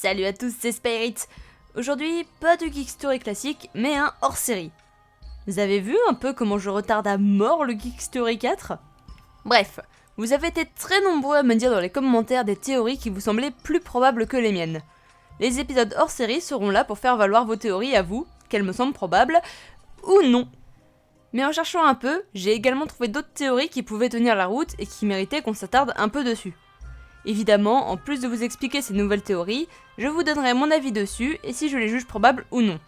Salut à tous, c'est Spirit. Aujourd'hui, pas de Geek Story classique, mais un hors-série. Vous avez vu un peu comment je retarde à mort le Geek Story 4 ? Bref, vous avez été très nombreux à me dire dans les commentaires des théories qui vous semblaient plus probables que les miennes. Les épisodes hors-série seront là pour faire valoir vos théories à vous, qu'elles me semblent probables, ou non. Mais en cherchant un peu, j'ai également trouvé d'autres théories qui pouvaient tenir la route et qui méritaient qu'on s'attarde un peu dessus. Évidemment, en plus de vous expliquer ces nouvelles théories, je vous donnerai mon avis dessus et si je les juge probables ou non.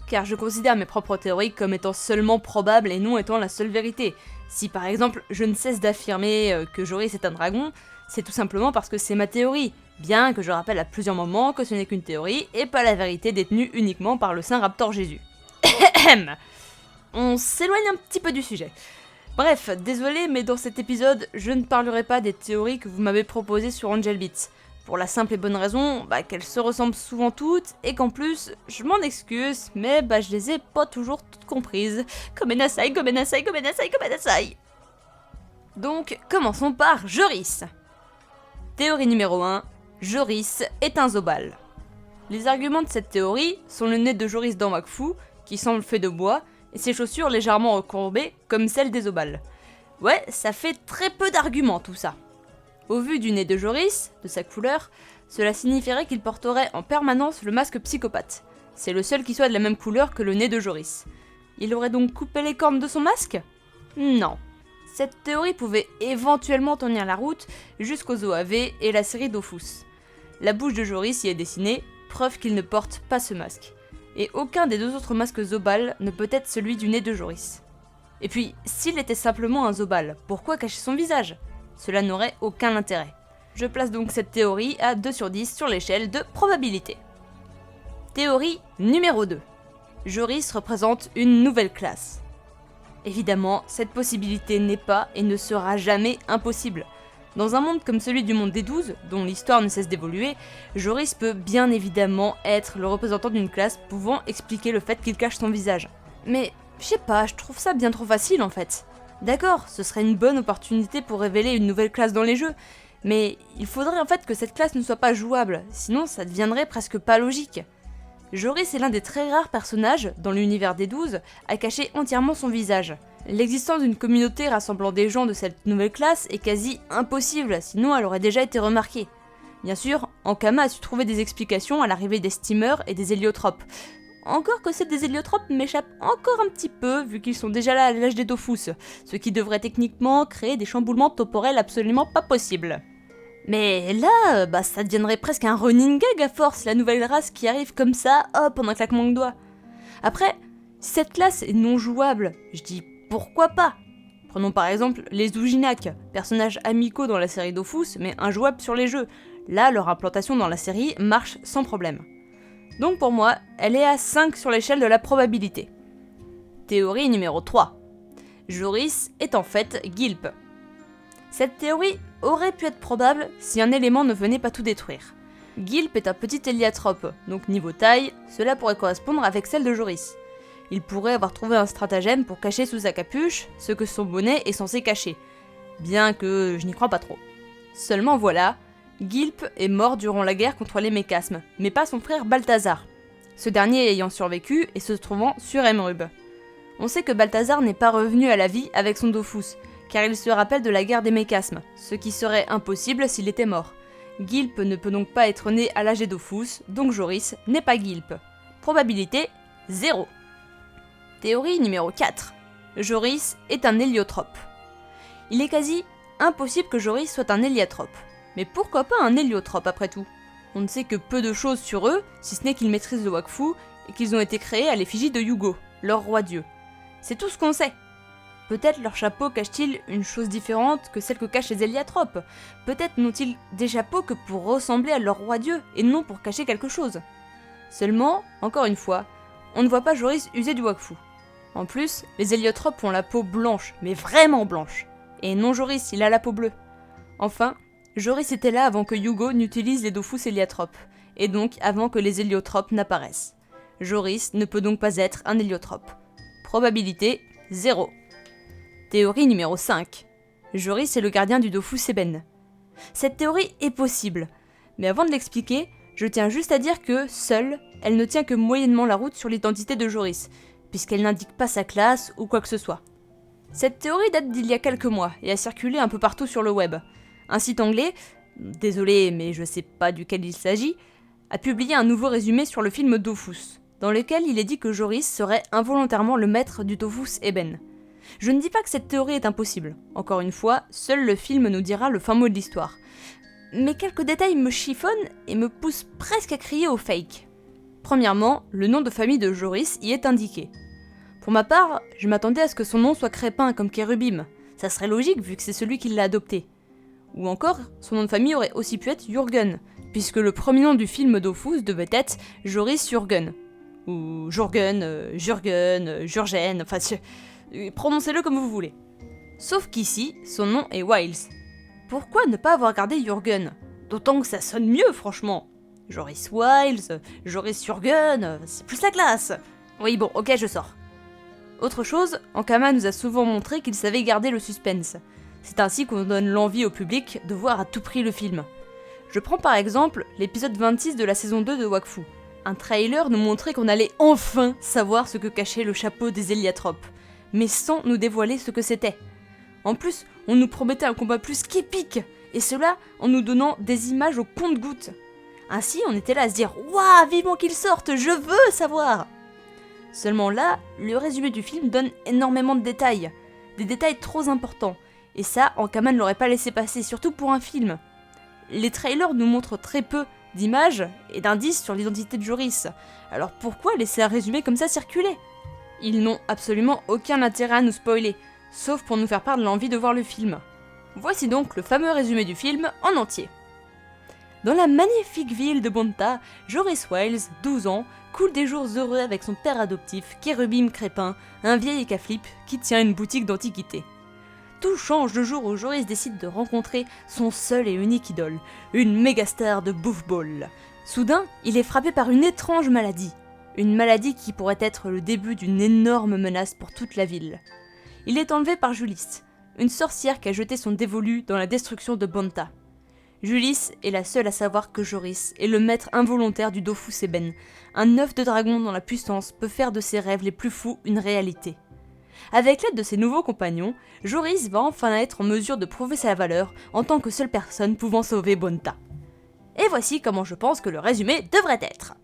Car je considère mes propres théories comme étant seulement probables et non étant la seule vérité. Si par exemple je ne cesse d'affirmer que Joris est un dragon, c'est tout simplement parce que c'est ma théorie, bien que je rappelle à plusieurs moments que ce n'est qu'une théorie et pas la vérité détenue uniquement par le Saint Raptor Jésus. On s'éloigne un petit peu du sujet. Bref, désolé, mais dans cet épisode, je ne parlerai pas des théories que vous m'avez proposées sur Angel Beats. Pour la simple et bonne raison qu'elles se ressemblent souvent toutes, et qu'en plus, je m'en excuse, mais je les ai pas toujours toutes comprises. Gomenasai. Donc, commençons par Joris. Théorie numéro 1, Joris est un Zobal. Les arguments de cette théorie sont le nez de Joris dans Wakfu, qui semble fait de bois, et ses chaussures légèrement recourbées comme celles des Zobals. Ouais, ça fait très peu d'arguments tout ça. Au vu du nez de Joris, de sa couleur, cela signifierait qu'il porterait en permanence le masque psychopathe. C'est le seul qui soit de la même couleur que le nez de Joris. Il aurait donc coupé les cornes de son masque ? Non. Cette théorie pouvait éventuellement tenir la route jusqu'aux OAV et la série Dofus. La bouche de Joris y est dessinée, preuve qu'il ne porte pas ce masque. Et aucun des deux autres masques Zobal ne peut être celui du nez de Joris. Et puis, s'il était simplement un Zobal, pourquoi cacher son visage ? Cela n'aurait aucun intérêt. Je place donc cette théorie à 2 sur 10 sur l'échelle de probabilité. Théorie numéro 2. Joris représente une nouvelle classe. Évidemment, cette possibilité n'est pas et ne sera jamais impossible. Dans un monde comme celui du monde des 12, dont l'histoire ne cesse d'évoluer, Joris peut bien évidemment être le représentant d'une classe pouvant expliquer le fait qu'il cache son visage. Mais, je sais pas, je trouve ça bien trop facile en fait. D'accord, ce serait une bonne opportunité pour révéler une nouvelle classe dans les jeux, mais il faudrait en fait que cette classe ne soit pas jouable, sinon ça deviendrait presque pas logique. Joris est l'un des très rares personnages, dans l'univers des 12, à cacher entièrement son visage. L'existence d'une communauté rassemblant des gens de cette nouvelle classe est quasi impossible, sinon elle aurait déjà été remarquée. Bien sûr, Ankama a su trouver des explications à l'arrivée des steamers et des héliotropes. Encore que celles des héliotropes m'échappent encore un petit peu, vu qu'ils sont déjà là à l'âge des Dofus, ce qui devrait techniquement créer des chamboulements temporels absolument pas possibles. Mais là, ça deviendrait presque un running gag à force, la nouvelle race qui arrive comme ça, hop, en un claquement de doigts. Après, si cette classe est non jouable, je dis pourquoi pas ? Prenons par exemple les Ujinak, personnages amicaux dans la série Dofus, mais injouables sur les jeux. Là, leur implantation dans la série marche sans problème. Donc pour moi, elle est à 5 sur l'échelle de la probabilité. Théorie numéro 3. Joris est en fait Gilp. Cette théorie aurait pu être probable si un élément ne venait pas tout détruire. Gilp est un petit héliatrope, donc niveau taille, cela pourrait correspondre avec celle de Joris. Il pourrait avoir trouvé un stratagème pour cacher sous sa capuche ce que son bonnet est censé cacher, bien que je n'y crois pas trop. Seulement voilà, Gilp est mort durant la guerre contre les mécasmes, mais pas son frère Balthazar, ce dernier ayant survécu et se trouvant sur Emrub. On sait que Balthazar n'est pas revenu à la vie avec son Dofus, car il se rappelle de la guerre des mécasmes, ce qui serait impossible s'il était mort. Gilp ne peut donc pas être né à l'âge des Dofus, donc Joris n'est pas Gilp. Probabilité 0. Théorie numéro 4. Joris est un héliotrope. Il est quasi impossible que Joris soit un héliatrope. Mais pourquoi pas un héliotrope après tout ? On ne sait que peu de choses sur eux, si ce n'est qu'ils maîtrisent le Wakfu et qu'ils ont été créés à l'effigie de Yugo, leur roi-dieu. C'est tout ce qu'on sait. Peut-être leur chapeau cache-t-il une chose différente que celle que cachent les héliatropes. Peut-être n'ont-ils des chapeaux que pour ressembler à leur roi-dieu et non pour cacher quelque chose. Seulement, encore une fois, on ne voit pas Joris user du Wakfu. En plus, les héliotropes ont la peau blanche, mais vraiment blanche. Et non Joris, il a la peau bleue. Enfin, Joris était là avant que Yugo n'utilise les Dofus héliotropes, et donc avant que les héliotropes n'apparaissent. Joris ne peut donc pas être un héliotrope. Probabilité 0. Théorie numéro 5. Joris est le gardien du Dofus Seben. Cette théorie est possible, mais avant de l'expliquer, Je tiens juste à dire que, seule, elle ne tient que moyennement la route sur l'identité de Joris, puisqu'elle n'indique pas sa classe ou quoi que ce soit. Cette théorie date d'il y a quelques mois et a circulé un peu partout sur le web. Un site anglais, désolé mais je sais pas duquel il s'agit, a publié un nouveau résumé sur le film Dofus, dans lequel il est dit que Joris serait involontairement le maître du Dofus Eben. Je ne dis pas que cette théorie est impossible, encore une fois, seul le film nous dira le fin mot de l'histoire. Mais quelques détails me chiffonnent et me poussent presque à crier au fake. Premièrement, le nom de famille de Joris y est indiqué. Pour ma part, je m'attendais à ce que son nom soit Crépin comme Kérubim, ça serait logique vu que c'est celui qui l'a adopté. Ou encore, son nom de famille aurait aussi pu être Jürgen, puisque le premier nom du film Dofus devait être Joris Jürgen. Ou Jürgen, Jurgen, enfin prononcez-le comme vous voulez. Sauf qu'ici, son nom est Wiles. Pourquoi ne pas avoir gardé Jürgen? D'autant que ça sonne mieux, franchement. Joris Wiles, Joris Jürgen, c'est plus la classe. Oui bon, ok, je sors. Autre chose, Ankama nous a souvent montré qu'il savait garder le suspense. C'est ainsi qu'on donne l'envie au public de voir à tout prix le film. Je prends par exemple l'épisode 26 de la saison 2 de Wakfu. Un trailer nous montrait qu'on allait enfin savoir ce que cachait le chapeau des héliotropes, mais sans nous dévoiler ce que c'était. En plus, on nous promettait un combat plus qu'épique, et cela en nous donnant des images au compte-gouttes. Ainsi, on était là à se dire « Waouh, vivement qu'il sorte, je veux savoir !» Seulement là, le résumé du film donne énormément de détails, des détails trop importants, et ça, Ankama ne l'aurait pas laissé passer, surtout pour un film. Les trailers nous montrent très peu d'images et d'indices sur l'identité de Joris, alors pourquoi laisser un résumé comme ça circuler? Ils n'ont absolument aucun intérêt à nous spoiler, sauf pour nous faire part de l'envie de voir le film. Voici donc le fameux résumé du film en entier. Dans la magnifique ville de Bonta, Joris Wiles, 12 ans, coule des jours heureux avec son père adoptif, Kérubim Crépin, un vieil écaflip qui tient une boutique d'antiquités. Tout change le jour où Joris décide de rencontrer son seul et unique idole, une mégastar de bouffball. Soudain, il est frappé par une étrange maladie. Une maladie qui pourrait être le début d'une énorme menace pour toute la ville. Il est enlevé par Julis, une sorcière qui a jeté son dévolu dans la destruction de Bonta. Julis est la seule à savoir que Joris est le maître involontaire du Dofus Eben. Un œuf de dragon dont la puissance peut faire de ses rêves les plus fous une réalité. Avec l'aide de ses nouveaux compagnons, Joris va enfin être en mesure de prouver sa valeur en tant que seule personne pouvant sauver Bonta. Et voici comment je pense que le résumé devrait être.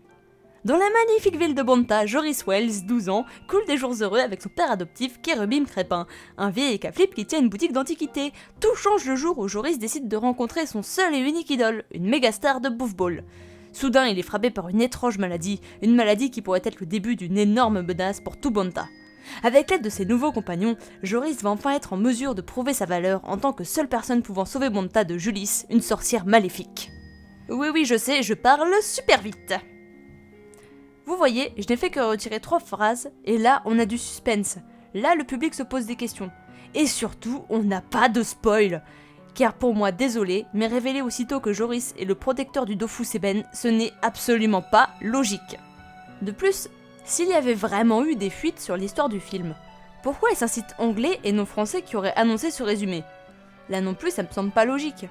Dans la magnifique ville de Bonta, Joris Wiles, 12 ans, coule des jours heureux avec son père adoptif Kérubim Crépin, un vieil écaflip qui tient une boutique d'antiquités. Tout change le jour où Joris décide de rencontrer son seul et unique idole, une mégastar de bouffball. Soudain, il est frappé par une étrange maladie, une maladie qui pourrait être le début d'une énorme menace pour tout Bonta. Avec l'aide de ses nouveaux compagnons, Joris va enfin être en mesure de prouver sa valeur en tant que seule personne pouvant sauver Bonta de Julis, une sorcière maléfique. Oui, je sais, je parle super vite. Vous voyez, je n'ai fait que retirer 3 phrases, et là, on a du suspense. Là, le public se pose des questions. Et surtout, on n'a pas de spoil. Car pour moi, désolé, mais révéler aussitôt que Joris est le protecteur du Dofus Eben, ce n'est absolument pas logique. De plus, s'il y avait vraiment eu des fuites sur l'histoire du film, pourquoi est-ce un site anglais et non français qui aurait annoncé ce résumé? Là non plus, ça me semble pas logique.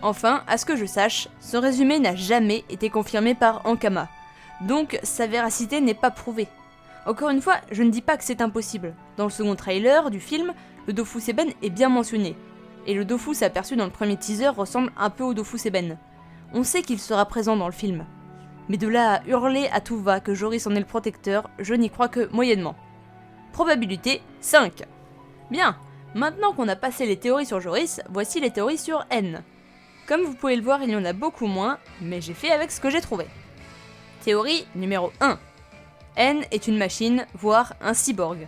Enfin, à ce que je sache, ce résumé n'a jamais été confirmé par Ankama. Donc sa véracité n'est pas prouvée. Encore une fois, je ne dis pas que c'est impossible. Dans le second trailer du film, le Dofus Eben est bien mentionné. Et le Dofus aperçu dans le premier teaser ressemble un peu au Dofus Eben. On sait qu'il sera présent dans le film. Mais de là à hurler à tout va que Joris en est le protecteur, je n'y crois que moyennement. Probabilité 5. Bien, maintenant qu'on a passé les théories sur Joris, voici les théories sur N. Comme vous pouvez le voir, il y en a beaucoup moins, mais j'ai fait avec ce que j'ai trouvé. Théorie numéro 1. N est une machine, voire un cyborg.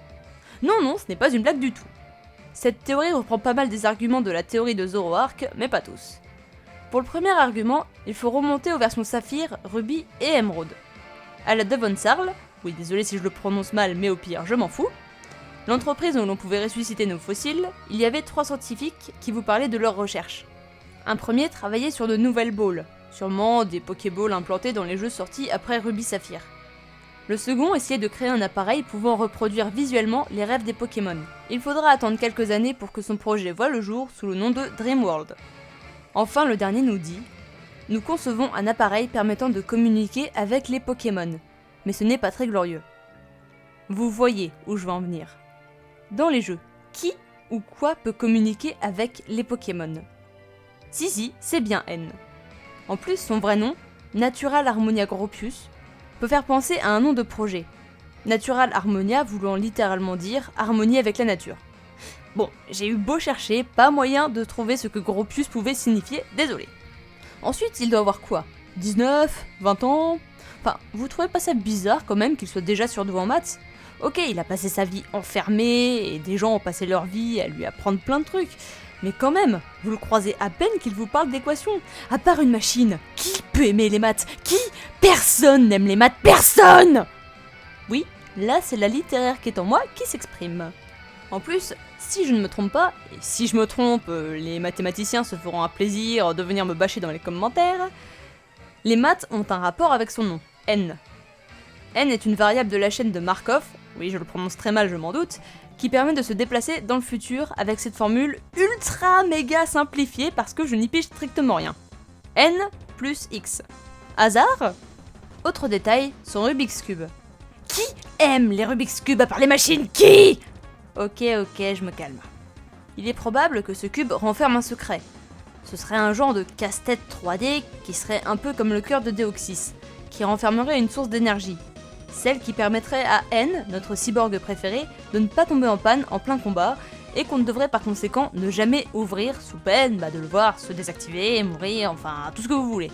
Non, ce n'est pas une blague du tout. Cette théorie reprend pas mal des arguments de la théorie de Zoroark, mais pas tous. Pour le premier argument, il faut remonter aux versions Saphir, Ruby et Émeraude. À la Devon Sarl, oui désolé si je le prononce mal, mais au pire je m'en fous, l'entreprise où l'on pouvait ressusciter nos fossiles, il y avait 3 scientifiques qui vous parlaient de leurs recherches. Un premier travaillait sur de nouvelles balls, sûrement des Pokéballs implantés dans les jeux sortis après Ruby Saphir. Le second essayait de créer un appareil pouvant reproduire visuellement les rêves des Pokémon. Il faudra attendre quelques années pour que son projet voie le jour sous le nom de Dreamworld. Enfin, le dernier nous dit Nous concevons un appareil permettant de communiquer avec les Pokémon, mais ce n'est pas très glorieux. Vous voyez où je veux en venir. Dans les jeux, qui ou quoi peut communiquer avec les Pokémon? Si, c'est bien N. En plus, son vrai nom, Natural Harmonia Gropius, peut faire penser à un nom de projet. Natural Harmonia voulant littéralement dire harmonie avec la nature. Bon, j'ai eu beau chercher, pas moyen de trouver ce que Gropius pouvait signifier, désolé. Ensuite, il doit avoir quoi? 19, 20 ans? Enfin, vous trouvez pas ça bizarre quand même qu'il soit déjà surdoué en maths? Ok, il a passé sa vie enfermé, et des gens ont passé leur vie à lui apprendre plein de trucs. Mais quand même, vous le croisez à peine qu'il vous parle d'équations. À part une machine, qui peut aimer les maths? Qui? Personne n'aime les maths, personne! Oui, là c'est la littéraire qui est en moi qui s'exprime. En plus, si je ne me trompe pas, et si je me trompe, les mathématiciens se feront un plaisir de venir me bâcher dans les commentaires, les maths ont un rapport avec son nom, n. N est une variable de la chaîne de Markov, oui je le prononce très mal je m'en doute, qui permet de se déplacer dans le futur avec cette formule ultra méga simplifiée parce que je n'y pige strictement rien. N plus X. Hasard? Autre détail, son Rubik's Cube. Qui aime les Rubik's Cube à part les machines? Qui? Ok, je me calme. Il est probable que ce cube renferme un secret. Ce serait un genre de casse-tête 3D qui serait un peu comme le cœur de Deoxys, qui renfermerait une source d'énergie. Celle qui permettrait à N, notre cyborg préféré, de ne pas tomber en panne en plein combat, et qu'on ne devrait par conséquent ne jamais ouvrir sous peine de le voir se désactiver, mourir, enfin tout ce que vous voulez.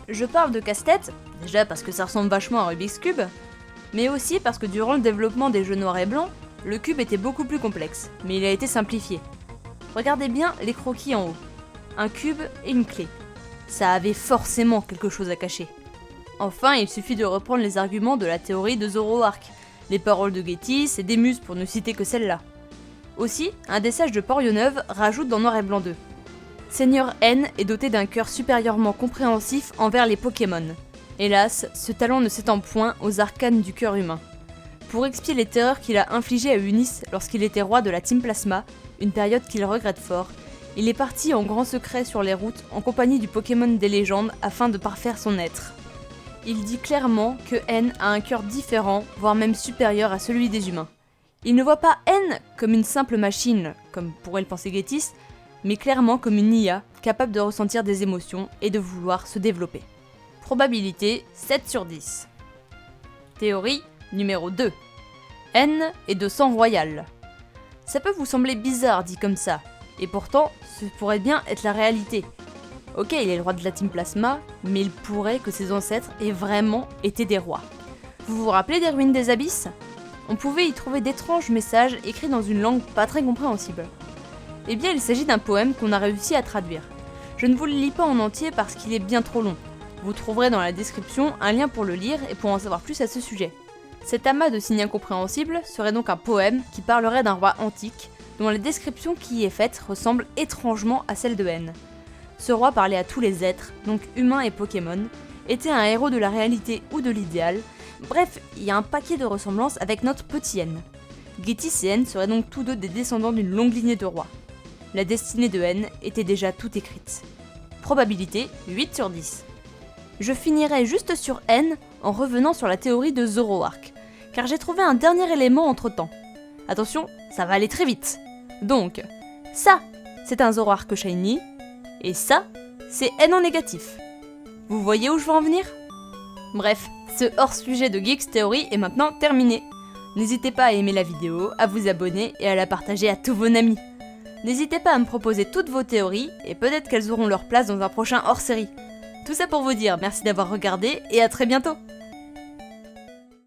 Je parle de casse-tête, déjà parce que ça ressemble vachement à un Rubik's Cube, mais aussi parce que durant le développement des jeux noirs et blancs, le cube était beaucoup plus complexe, mais il a été simplifié. Regardez bien les croquis en haut. Un cube et une clé. Ça avait forcément quelque chose à cacher. Enfin, il suffit de reprendre les arguments de la théorie de Zoroark, les paroles de Getis et des Muses pour ne citer que celle-là. Aussi, un des sages de Porionneuve rajoute dans Noir et Blanc 2. Seigneur N est doté d'un cœur supérieurement compréhensif envers les Pokémon. Hélas, ce talent ne s'étend point aux arcanes du cœur humain. Pour expier les terreurs qu'il a infligées à Unis lorsqu'il était roi de la Team Plasma, une période qu'il regrette fort, il est parti en grand secret sur les routes en compagnie du Pokémon des légendes afin de parfaire son être. Il dit clairement que N a un cœur différent, voire même supérieur à celui des humains. Il ne voit pas N comme une simple machine, comme pourrait le penser Getis, mais clairement comme une IA capable de ressentir des émotions et de vouloir se développer. Probabilité 7 sur 10. Théorie numéro 2. N est de sang royal. Ça peut vous sembler bizarre dit comme ça, et pourtant ce pourrait bien être la réalité. Ok, il est le roi de la Team Plasma, mais il pourrait que ses ancêtres aient vraiment été des rois. Vous vous rappelez des ruines des abysses? On pouvait y trouver d'étranges messages écrits dans une langue pas très compréhensible. Eh bien, il s'agit d'un poème qu'on a réussi à traduire. Je ne vous le lis pas en entier parce qu'il est bien trop long. Vous trouverez dans la description un lien pour le lire et pour en savoir plus à ce sujet. Cet amas de signes incompréhensibles serait donc un poème qui parlerait d'un roi antique, dont la description qui y est faite ressemble étrangement à celle de N. Ce roi parlait à tous les êtres, donc humains et Pokémon, était un héros de la réalité ou de l'idéal, bref, il y a un paquet de ressemblances avec notre petit N. Getis et N seraient donc tous deux des descendants d'une longue lignée de rois. La destinée de N était déjà toute écrite. Probabilité 8 sur 10. Je finirai juste sur N en revenant sur la théorie de Zoroark, car j'ai trouvé un dernier élément entre temps. Attention, ça va aller très vite. Donc, ça, c'est un Zoroark Shiny, et ça, c'est N en négatif. Vous voyez où je veux en venir? Bref, ce hors-sujet de Geeks Theory est maintenant terminé. N'hésitez pas à aimer la vidéo, à vous abonner et à la partager à tous vos amis. N'hésitez pas à me proposer toutes vos théories, et peut-être qu'elles auront leur place dans un prochain hors-série. Tout ça pour vous dire merci d'avoir regardé, et à très bientôt!